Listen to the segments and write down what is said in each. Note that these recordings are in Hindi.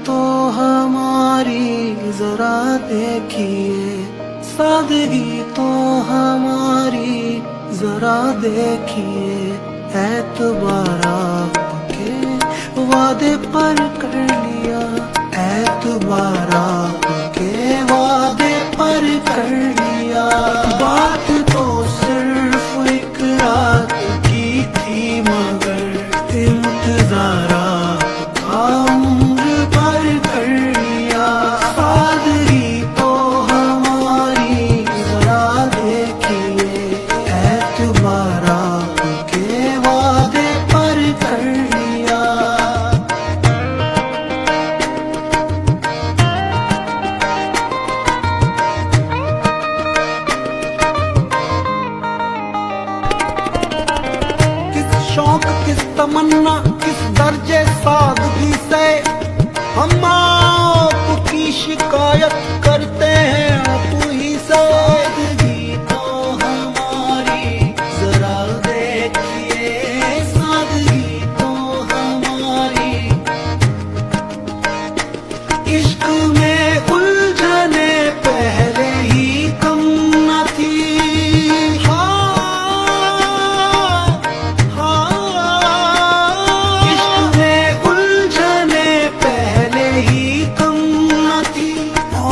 तो हमारी जरा देखिए, सादगी तो हमारी जरा देखिए। एतबार आपके वादे पर कर लिया, एतबार आपके वादे पर कर लिया। बात तो सिर्फ एक रात की थी मगर इंतजार आपका उम्र भर कर लिया। सादगी तो हमारी जरा देखिए, एतबार आपके वादे पर कर लिया। शौक किस तमन्ना किस दर्जे सादगी से हम आपकी शिकायत करते हैं आप ही से। सादगी तो हमारी जरा देखिए, सादगी तो हमारी। इश्क में उलझने पहले ही कम न थी।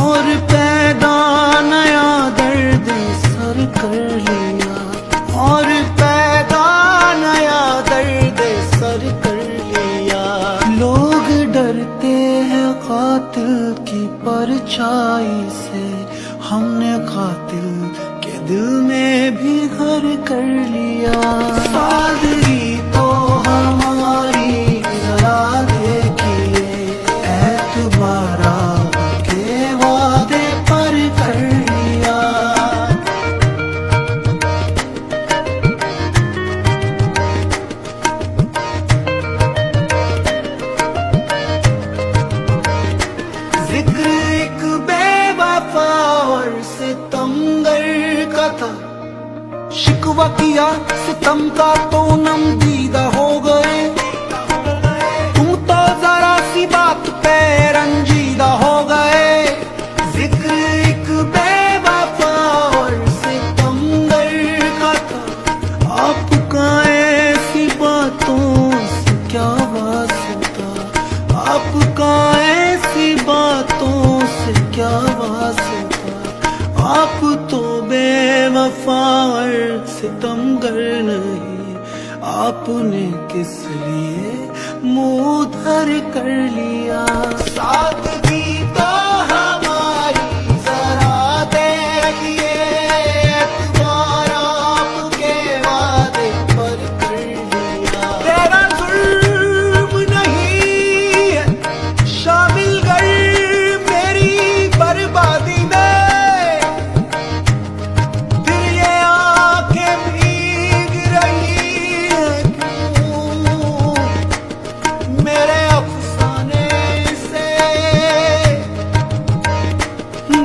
और पैदा नया दर्द सर कर लिया। लोग डरते हैं कातिल की परछाई से, हमने कातिल के दिल में भी घर कर लिया। सादगी तो हमारी जरा देखिए, एतबार आपके वादे पर कर लिया। जिक्र एक बेवफा और सितमगर का था, शिकवा किया सितम का तो नम दीदा हो गए। तुम तो जरा सी बात पे रंजीदा हो गए। जिक्र एक बेवफा और सितमगर का था, आपका ऐसी बातों से क्या वास्ता, आपका ऐसी बातों से क्या वास्ता। आप तो बेवफा और सितमगर नहीं, आपने किस लिए मुंह धर कर लिया। सादगी तो हमारी जरा देखिए, एतबार आपके वादे पर कर लिया। तेरा जुर्म नहीं है शामिल कर मेरी बर्बादी में, फिर ये आंखें भीग रही हैं क्यों मेरे अफसाने से।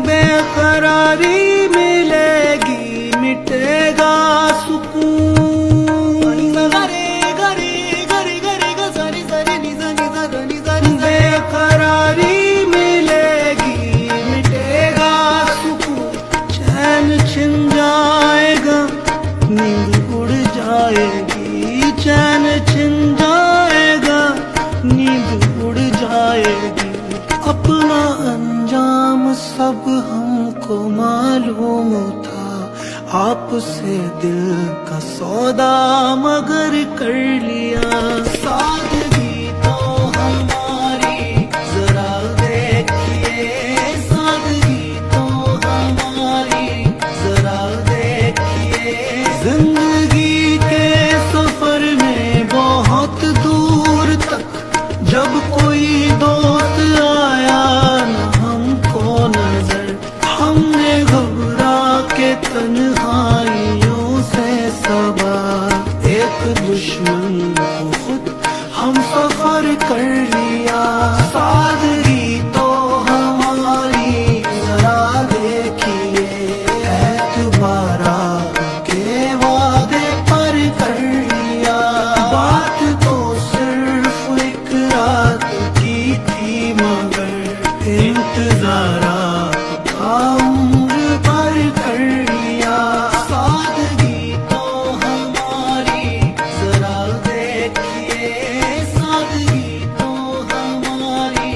बेकरारी मिलेगी मिटेगा सुकून। बेकरारी मिलेगी मिटेगा सुकून। चैन छिन जाएगा नींद उड़ जाएगी, चैन छिन जाएगा नींद उड़ जाएगी। अपना अंजाम सब हमको मालूम था, आपसे दिल का सौदा मगर कर लिया। सादगी तो हमारी जरा देखिए, सादगी तो हमारी जरा देखिए। जिंदगी के सफर में बहुत दूर तक जब कोई दोस्त आया न हमको नजर, हमने घबरा के तन्हाइयों से सबा एक दुश्मन को खुद हम इंतजार आपका उम्र भर कर लिया। सादगी तो हमारी जरा देखिए, सादगी तो हमारी।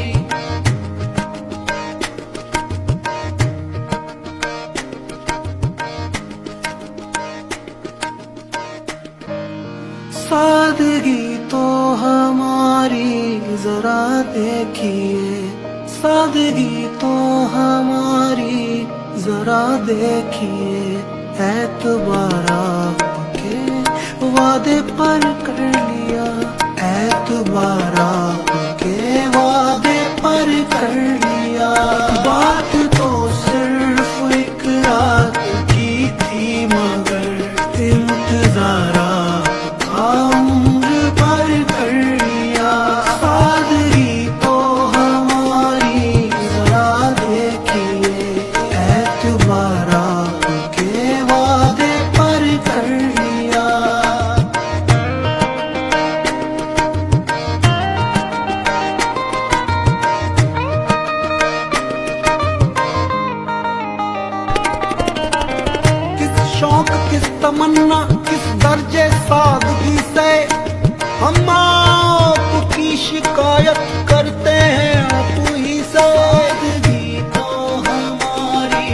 सादगी तो हमारी जरा देखिए, सादगी तो हमारी जरा देखिए। एतबार आपके वादे पर कर लिया, एतबार आपके वादे पर कर लिया। बात तो सिर्फ एक रात की थी, मगर इंतजार आपका उम्र भर कर लिया। सादगी तो हमारी जरा देखिए, एतबार आपके वादे पर कर लिया। किस शौक, किस तमन्ना, किस दर्जे सादगी से हम आपकी शिकायत करते हैं आप ही से। सादगी तो हमारी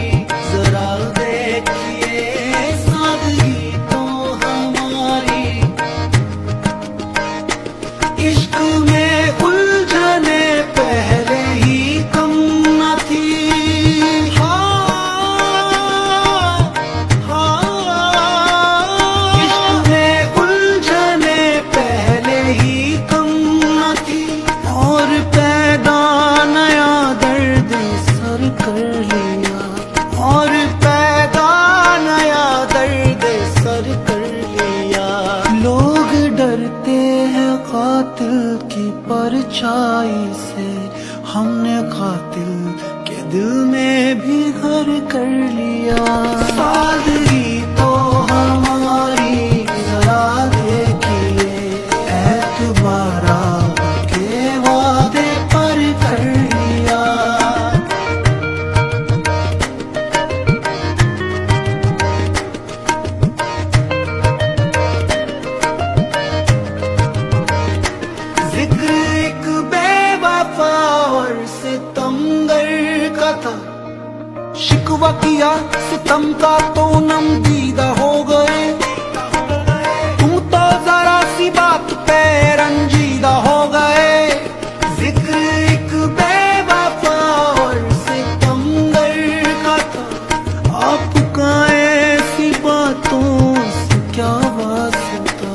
जरा देखिए, सादगी तो हमारी। इश्क में उलझने पहले ही कम न थी। इश्क में उलझने पहले ही कम न थी, और पैदा नया दर्द सर कर लिया, और पैदा नया दर्द सर कर लिया। लोग डरते हैं कातिल की परछाई से, हमने कातिल के दिल में भी घर कर लिया। सादगी तो हमारी जरा देखिए, एतबार आपके वादे पर कर लिया। जिक्र एक बेवफा और सितमगर का था, शिकवा किया सितम का तो नम दीदा हो गए। तुम तो जरा सी बात पे रंजीदा हो गए। जिक्र एक बेवफा और सितमगर का था, आपका ऐसी बातों से क्या वास्ता,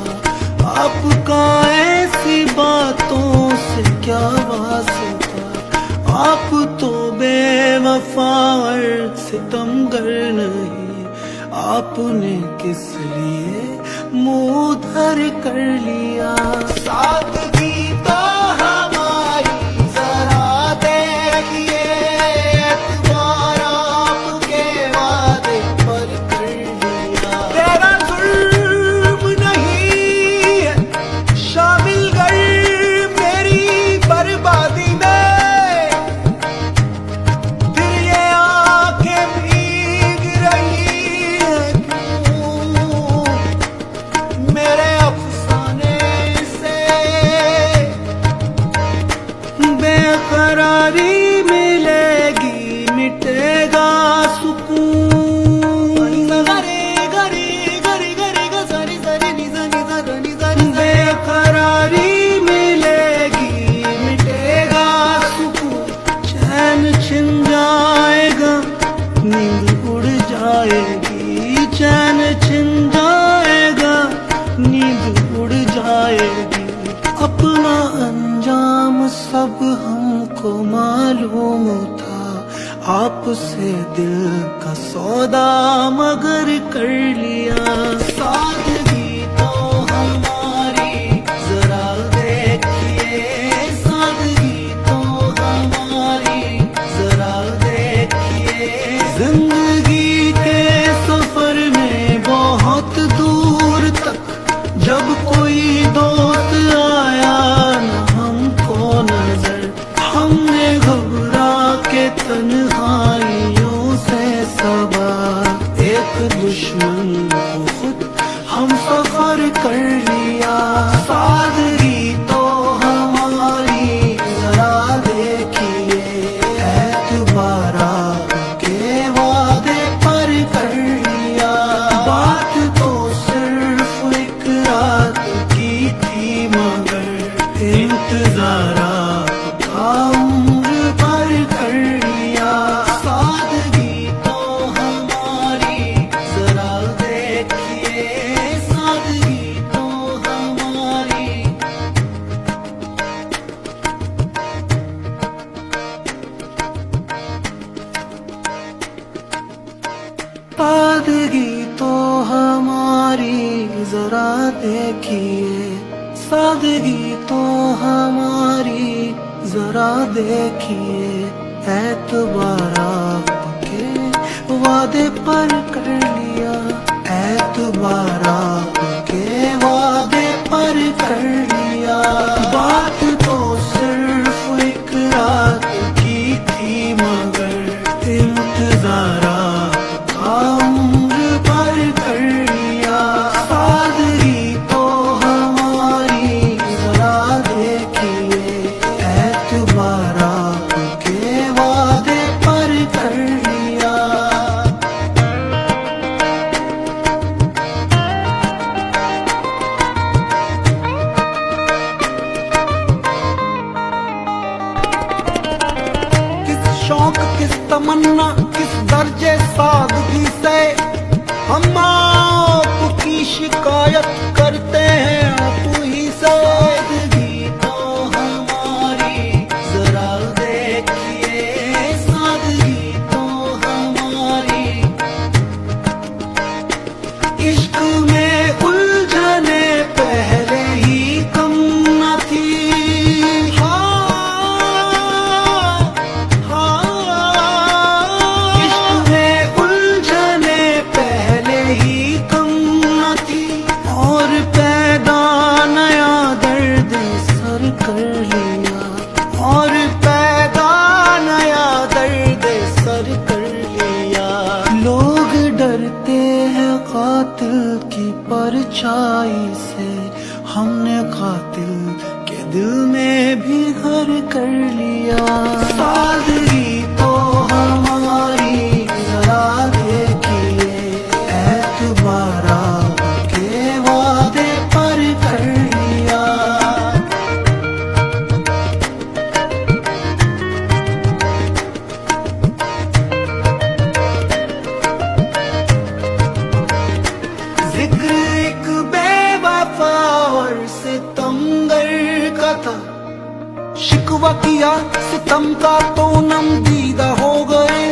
आपका ऐसी बातों से क्या वास्ता। आप तो बेवफा और सितमगर नहीं, आपने किस लिए मुंह धर कर लिया। सादगी तो हमारी जरा देखिए, एतबार आपके वादे पर कर लिया। तेरा जुल्म नहीं है शामिल कर मेरी बर्बादी में, फिर ये आंखें भीग रही हैं क्यों मेरे अफसाने से। बेकरारी मिलेगी मिटेगा सुकून। बेकरारी मिलेगी मिटेगा सुकून, चैन छिन जाएगा नींद उड़ जाएगी, चैन छिन जाएगा नींद उड़ जाएगी। अपना अंजाम सब हमको मालूम था, आपसे दिल का सौदा मगर कर लिया। सादगी तो हमारी जरा देखिए, सादगी तो हमारी जरा देखिए। जिंदगी के सफर में बहुत दूर तक जब कोई दोस्त आया न हमको नजर, हमने घबरा तन्हाइयों से सबा एक दुश्मन को खुद हम सफर कर लिया। सादगी तो हमारी जरा देखिए, एतबारा के वादे पर कर लिया। बात तो सिर्फ एक रात की थी मगर इंतजारा का उम्र पर कर लिया। सादगी तो हमारी जरा देखिए, सादगी तो हमारी। सादगी तो हमारी जरा देखिए, सादगी तो हमारी जरा देखिए। एतबारा के वादे पर कर लिया, एतबारा के वादे पर कर लिया। बात तो सिर्फ एक रात की थी मगर इंतजारा का उम्र पर कर लिया। सादगी तो हमारी जरा देखिए, एतबारा के वादे पर कर लिया। किस शौक किस तमन्ना किस दर्जे सादगी से हम आपकी शिकायत करते हैं आप ही से। सादगी तो हमारी जरा देखिए, सादगी तो हमारी। इश्क में उलझने पहले ही कम न थी। इश्क में उलझने पहले ही कम न थी, और पैदा नया दर्द सर कर लिया, और पैदा नया दर्द सर कर लिया। लोग डरते हैं कातिल की परछाई से, हमने कातिल के दिल में भी घर कर लिया। सादगी तो हमारी जरा देखिए, एतबारा के वादे पर कर लिया। जिक्र एक बेवफा और सितमगर का था, शिकवा किया सितम का तो नम दीदा हो गए।